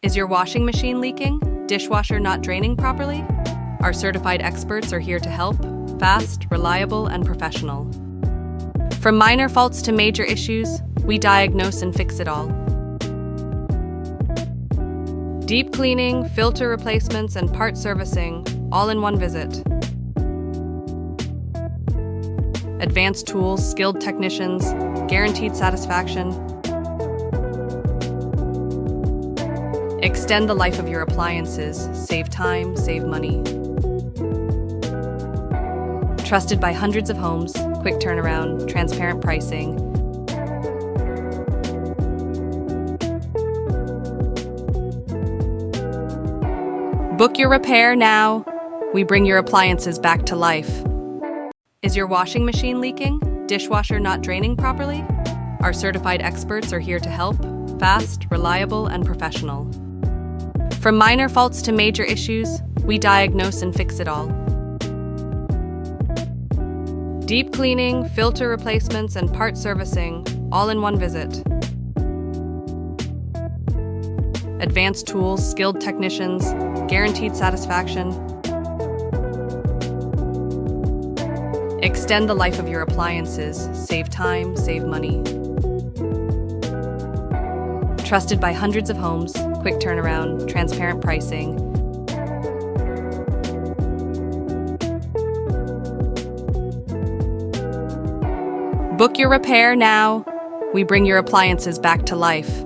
Is your washing machine leaking? Dishwasher not draining properly? Our certified experts are here to help, fast, reliable, and professional. From minor faults to major issues, we diagnose and fix it all. Deep cleaning, filter replacements, and part servicing, all in one visit. Advanced tools, skilled technicians, guaranteed satisfaction. Extend the life of your appliances, save time, save money. Trusted by hundreds of homes, quick turnaround, transparent pricing. Book your repair now. We bring your appliances back to life. Is your washing machine leaking? Dishwasher not draining properly? Our certified experts are here to help, fast, reliable, and professional. From minor faults to major issues, we diagnose and fix it all. Deep cleaning, filter replacements, and part servicing, all in one visit. Advanced tools, skilled technicians, guaranteed satisfaction. Extend the life of your appliances, save time, save money. Trusted by hundreds of homes, quick turnaround, transparent pricing. Book your repair now. We bring your appliances back to life.